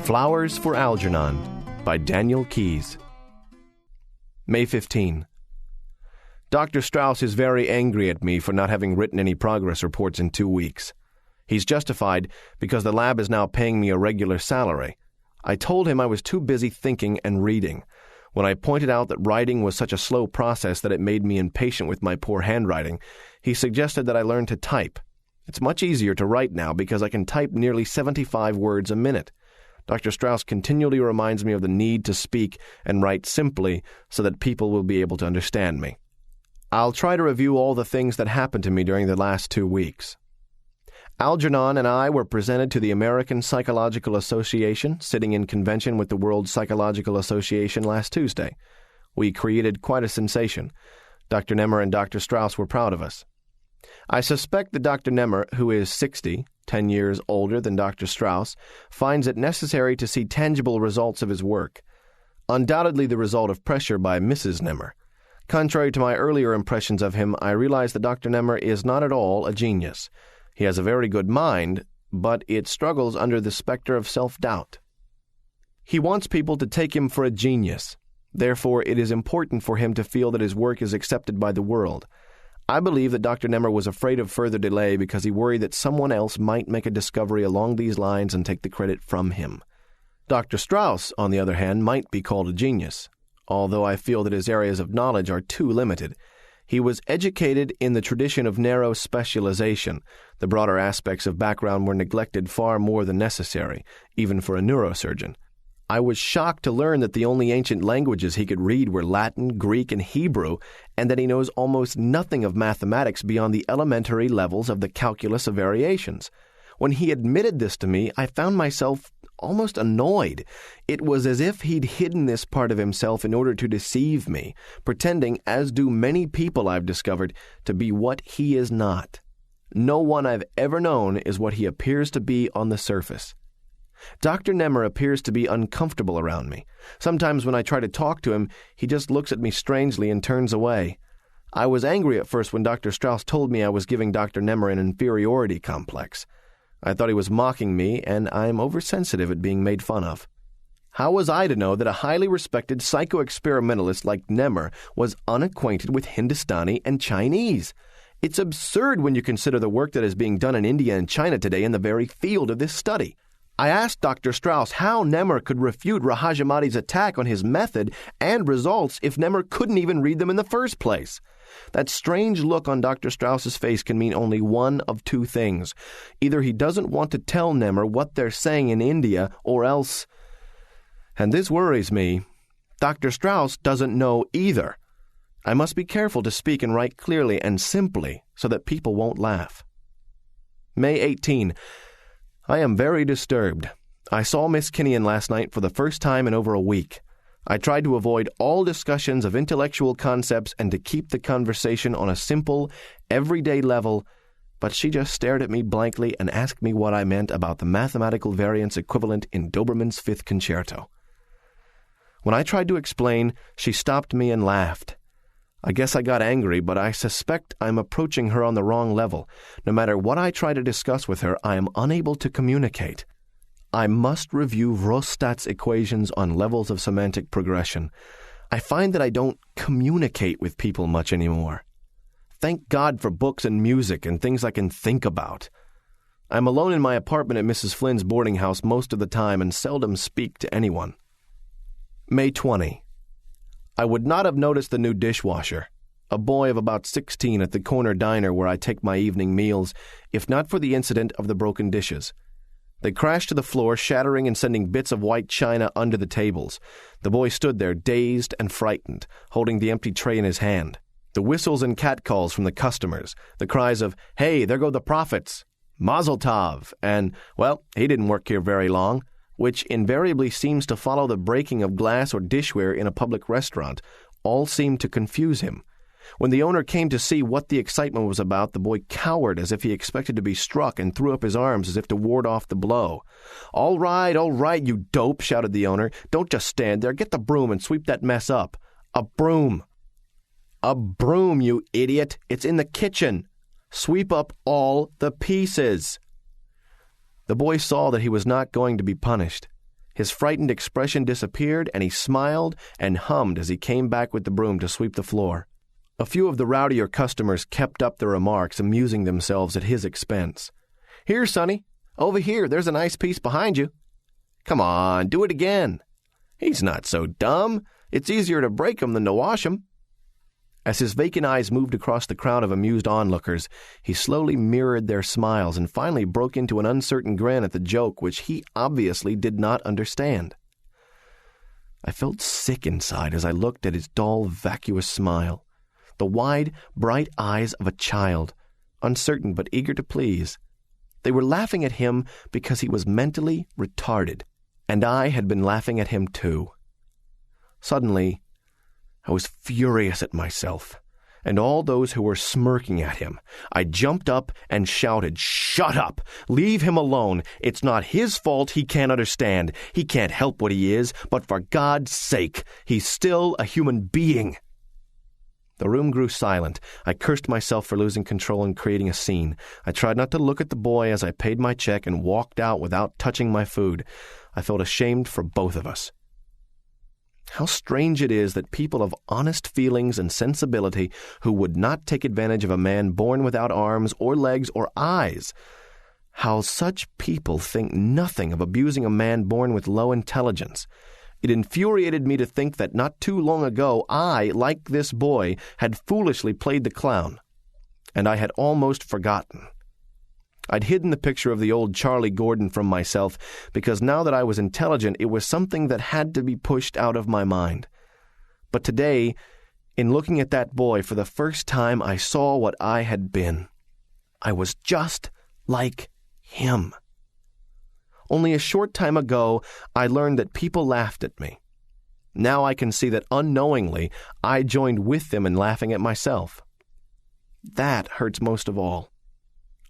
Flowers for Algernon by Daniel Keyes. May 15. Dr. Strauss is very angry at me for not having written any progress reports in 2 weeks. He's justified because the lab is now paying me a regular salary. I told him I was too busy thinking and reading. When I pointed out that writing was such a slow process that it made me impatient with my poor handwriting, he suggested that I learn to type. It's much easier to write now because I can type nearly 75 words a minute. Dr. Strauss continually reminds me of the need to speak and write simply so that people will be able to understand me. I'll try to review all the things that happened to me during the last 2 weeks. Algernon and I were presented to the American Psychological Association, sitting in convention with the World Psychological Association last Tuesday. We created quite a sensation. Dr. Nemmer and Dr. Strauss were proud of us. I suspect that Dr. Nemmer, who is 60, 10 years older than Dr. Strauss, finds it necessary to see tangible results of his work. Undoubtedly the result of pressure by Mrs. Nemmer. Contrary to my earlier impressions of him, I realize that Dr. Nemmer is not at all a genius. He has a very good mind, but it struggles under the specter of self-doubt. He wants people to take him for a genius. Therefore, it is important for him to feel that his work is accepted by the world. I believe that Dr. Nemmer was afraid of further delay because he worried that someone else might make a discovery along these lines and take the credit from him. Dr. Strauss, on the other hand, might be called a genius, although I feel that his areas of knowledge are too limited. He was educated in the tradition of narrow specialization. The broader aspects of background were neglected far more than necessary, even for a neurosurgeon. I was shocked to learn that the only ancient languages he could read were Latin, Greek, and Hebrew, and that he knows almost nothing of mathematics beyond the elementary levels of the calculus of variations. When he admitted this to me, I found myself almost annoyed. It was as if he'd hidden this part of himself in order to deceive me, pretending, as do many people I've discovered, to be what he is not. No one I've ever known is what he appears to be on the surface. Dr. Nemmer appears to be uncomfortable around me. Sometimes when I try to talk to him, he just looks at me strangely and turns away. I was angry at first when Dr. Strauss told me I was giving Dr. Nemmer an inferiority complex. I thought he was mocking me, and I'm oversensitive at being made fun of. How was I to know that a highly respected psycho-experimentalist like Nemmer was unacquainted with Hindustani and Chinese? It's absurd when you consider the work that is being done in India and China today in the very field of this study. I asked Dr. Strauss how Nemmer could refute Rahajamadi's attack on his method and results if Nemmer couldn't even read them in the first place. That strange look on Dr. Strauss's face can mean only one of two things. Either he doesn't want to tell Nemmer what they're saying in India, or else, and this worries me, Dr. Strauss doesn't know either. I must be careful to speak and write clearly and simply so that people won't laugh. May 18. I am very disturbed. I saw Miss Kinnian last night for the first time in over a week. I tried to avoid all discussions of intellectual concepts and to keep the conversation on a simple, everyday level, but she just stared at me blankly and asked me what I meant about the mathematical variance equivalent in Doberman's Fifth Concerto. When I tried to explain, she stopped me and laughed. I guess I got angry, but I suspect I'm approaching her on the wrong level. No matter what I try to discuss with her, I am unable to communicate. I must review Rostad's equations on levels of semantic progression. I find that I don't communicate with people much anymore. Thank God for books and music and things I can think about. I'm alone in my apartment at Mrs. Flynn's boarding house most of the time and seldom speak to anyone. May 20. I would not have noticed the new dishwasher, a boy of about 16 at the corner diner where I take my evening meals, if not for the incident of the broken dishes. They crashed to the floor, shattering and sending bits of white china under the tables. The boy stood there, dazed and frightened, holding the empty tray in his hand. The whistles and catcalls from the customers, the cries of, "Hey, there go the profits," "Mazel tov," and, "Well, he didn't work here very long," which invariably seems to follow the breaking of glass or dishware in a public restaurant, all seemed to confuse him. When the owner came to see what the excitement was about, the boy cowered as if he expected to be struck and threw up his arms as if to ward off the blow. All right, you dope," shouted the owner. "Don't just stand there. Get the broom and sweep that mess up." "A broom." "A broom, you idiot. It's in the kitchen. Sweep up all the pieces." The boy saw that he was not going to be punished. His frightened expression disappeared, and he smiled and hummed as he came back with the broom to sweep the floor. A few of the rowdier customers kept up their remarks, amusing themselves at his expense. "Here, Sonny. Over here. There's a nice piece behind you." "Come on, do it again." "He's not so dumb. It's easier to break 'em than to wash 'em." As his vacant eyes moved across the crowd of amused onlookers, he slowly mirrored their smiles and finally broke into an uncertain grin at the joke which he obviously did not understand. I felt sick inside as I looked at his dull, vacuous smile, the wide, bright eyes of a child, uncertain but eager to please. They were laughing at him because he was mentally retarded, and I had been laughing at him too. Suddenly, I was furious at myself and all those who were smirking at him. I jumped up and shouted, "Shut up! Leave him alone! It's not his fault he can't understand. He can't help what he is, but for God's sake, he's still a human being!" The room grew silent. I cursed myself for losing control and creating a scene. I tried not to look at the boy as I paid my check and walked out without touching my food. I felt ashamed for both of us. How strange it is that people of honest feelings and sensibility who would not take advantage of a man born without arms or legs or eyes, how such people think nothing of abusing a man born with low intelligence. It infuriated me to think that not too long ago I, like this boy, had foolishly played the clown, and I had almost forgotten. I'd hidden the picture of the old Charlie Gordon from myself because now that I was intelligent, it was something that had to be pushed out of my mind. But today, in looking at that boy for the first time, I saw what I had been. I was just like him. Only a short time ago, I learned that people laughed at me. Now I can see that unknowingly, I joined with them in laughing at myself. That hurts most of all.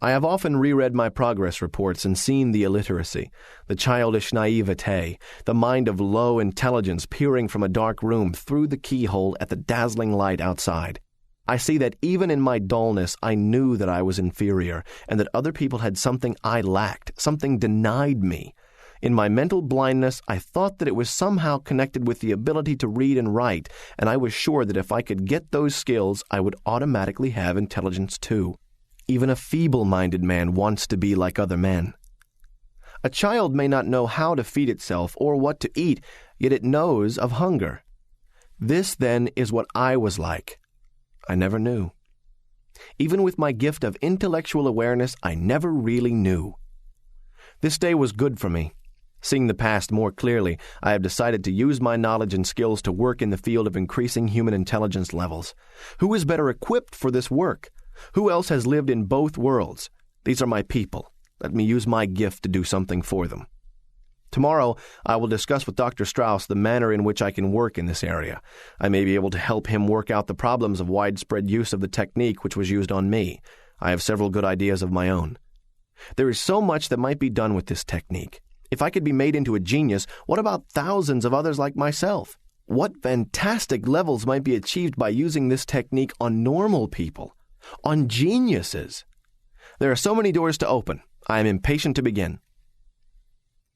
I have often reread my progress reports and seen the illiteracy, the childish naivete, the mind of low intelligence peering from a dark room through the keyhole at the dazzling light outside. I see that even in my dullness, I knew that I was inferior and that other people had something I lacked, something denied me. In my mental blindness, I thought that it was somehow connected with the ability to read and write, and I was sure that if I could get those skills, I would automatically have intelligence too. Even a feeble-minded man wants to be like other men. A child may not know how to feed itself or what to eat, yet it knows of hunger. This, then, is what I was like. I never knew. Even with my gift of intellectual awareness, I never really knew. This day was good for me. Seeing the past more clearly, I have decided to use my knowledge and skills to work in the field of increasing human intelligence levels. Who is better equipped for this work? Who else has lived in both worlds? These are my people. Let me use my gift to do something for them. Tomorrow, I will discuss with Dr. Strauss the manner in which I can work in this area. I may be able to help him work out the problems of widespread use of the technique which was used on me. I have several good ideas of my own. There is so much that might be done with this technique. If I could be made into a genius, what about thousands of others like myself? What fantastic levels might be achieved by using this technique on normal people? On geniuses. There are so many doors to open. I am impatient to begin.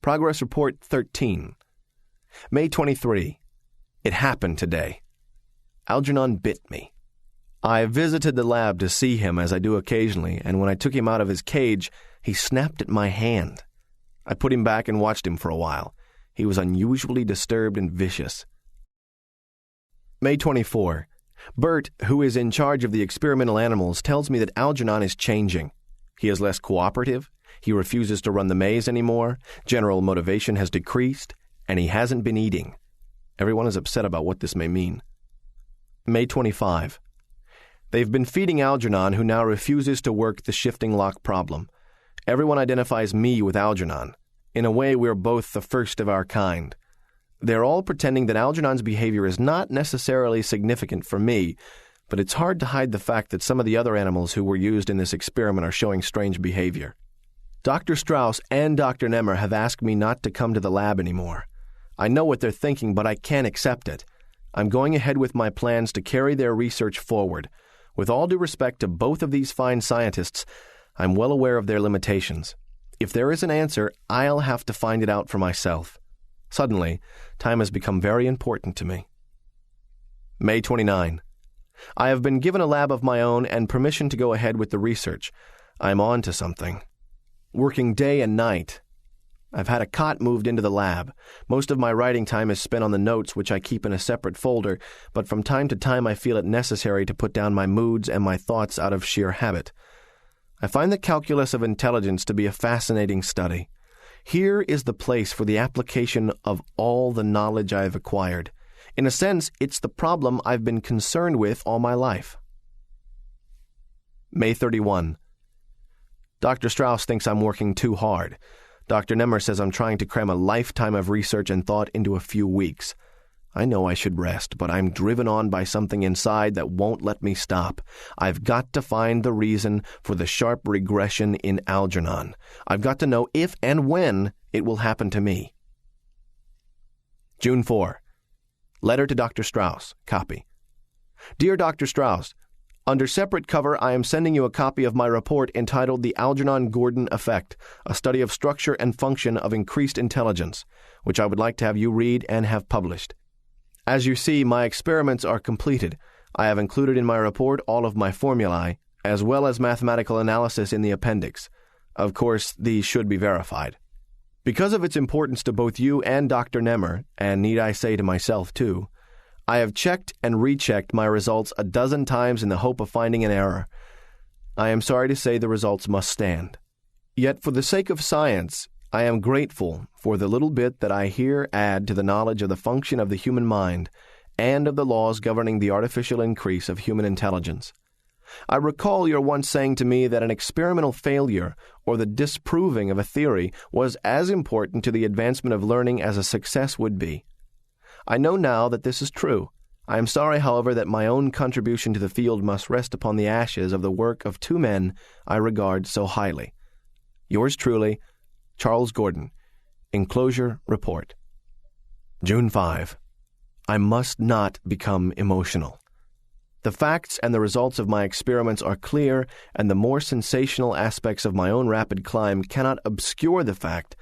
Progress Report 13. May 23. It happened today. Algernon bit me. I visited the lab to see him as I do occasionally, and when I took him out of his cage, he snapped at my hand. I put him back and watched him for a while. He was unusually disturbed and vicious. May 24. Bert, who is in charge of the experimental animals, tells me that Algernon is changing. He is less cooperative, he refuses to run the maze anymore, general motivation has decreased, and he hasn't been eating. Everyone is upset about what this may mean. May 25. They've been feeding Algernon, who now refuses to work the shifting lock problem. Everyone identifies me with Algernon. In a way, we're both the first of our kind. They're all pretending that Algernon's behavior is not necessarily significant for me, but it's hard to hide the fact that some of the other animals who were used in this experiment are showing strange behavior. Dr. Strauss and Dr. Nemmer have asked me not to come to the lab anymore. I know what they're thinking, but I can't accept it. I'm going ahead with my plans to carry their research forward. With all due respect to both of these fine scientists, I'm well aware of their limitations. If there is an answer, I'll have to find it out for myself. Suddenly, time has become very important to me. May 29. I have been given a lab of my own and permission to go ahead with the research. I'm on to something. Working day and night. I've had a cot moved into the lab. Most of my writing time is spent on the notes, which I keep in a separate folder, but from time to time I feel it necessary to put down my moods and my thoughts out of sheer habit. I find the calculus of intelligence to be a fascinating study. Here is the place for the application of all the knowledge I have acquired. In a sense, it's the problem I've been concerned with all my life. May 31. Dr. Strauss thinks I'm working too hard. Dr. Nemmer says I'm trying to cram a lifetime of research and thought into a few weeks. I know I should rest, but I'm driven on by something inside that won't let me stop. I've got to find the reason for the sharp regression in Algernon. I've got to know if and when it will happen to me. June 4. Letter to Dr. Strauss. Copy. Dear Dr. Strauss, under separate cover, I am sending you a copy of my report entitled The Algernon-Gordon Effect, a study of structure and function of increased intelligence, which I would like to have you read and have published. As you see, my experiments are completed. I have included in my report all of my formulae, as well as mathematical analysis in the appendix. Of course, these should be verified. Because of its importance to both you and Dr. Nemmer, and need I say to myself too, I have checked and rechecked my results a dozen times in the hope of finding an error. I am sorry to say the results must stand. Yet for the sake of science, I am grateful for the little bit that I here add to the knowledge of the function of the human mind and of the laws governing the artificial increase of human intelligence. I recall your once saying to me that an experimental failure or the disproving of a theory was as important to the advancement of learning as a success would be. I know now that this is true. I am sorry, however, that my own contribution to the field must rest upon the ashes of the work of two men I regard so highly. Yours truly, Charles Gordon. Enclosure Report. June 5. I must not become emotional. The facts and the results of my experiments are clear, and the more sensational aspects of my own rapid climb cannot obscure the fact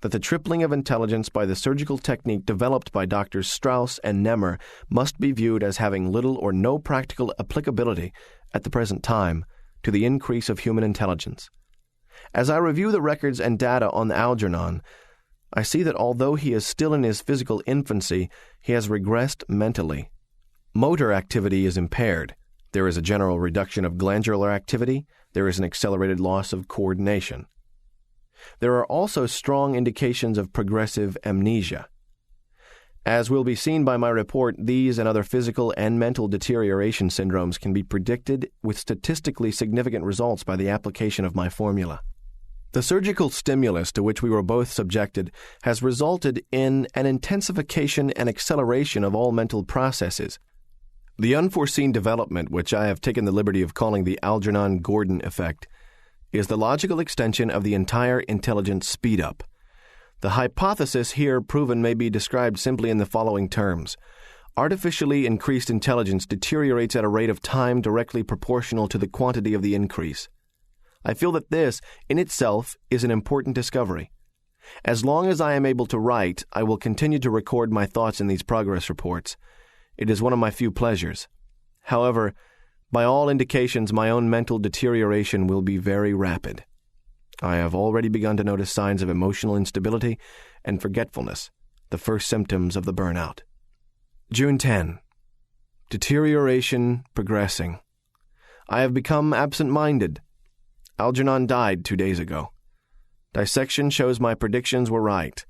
that the tripling of intelligence by the surgical technique developed by Drs. Strauss and Nemmer must be viewed as having little or no practical applicability at the present time to the increase of human intelligence. As I review the records and data on Algernon, I see that although he is still in his physical infancy, he has regressed mentally. Motor activity is impaired. There is a general reduction of glandular activity. There is an accelerated loss of coordination. There are also strong indications of progressive amnesia. As will be seen by my report, these and other physical and mental deterioration syndromes can be predicted with statistically significant results by the application of my formula. The surgical stimulus to which we were both subjected has resulted in an intensification and acceleration of all mental processes. The unforeseen development, which I have taken the liberty of calling the Algernon-Gordon effect, is the logical extension of the entire intelligence speed-up. The hypothesis here proven may be described simply in the following terms. Artificially increased intelligence deteriorates at a rate of time directly proportional to the quantity of the increase. I feel that this, in itself, is an important discovery. As long as I am able to write, I will continue to record my thoughts in these progress reports. It is one of my few pleasures. However, by all indications, my own mental deterioration will be very rapid. I have already begun to notice signs of emotional instability and forgetfulness, the first symptoms of the burnout. June 10. Deterioration progressing. I have become absent-minded. Algernon died 2 days ago. Dissection shows my predictions were right.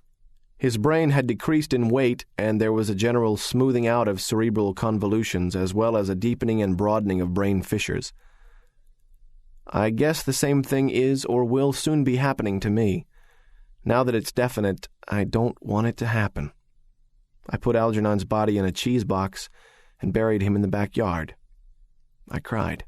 His brain had decreased in weight, and there was a general smoothing out of cerebral convolutions as well as a deepening and broadening of brain fissures. I guess the same thing is or will soon be happening to me. Now that it's definite, I don't want it to happen. I put Algernon's body in a cheese box and buried him in the backyard. I cried.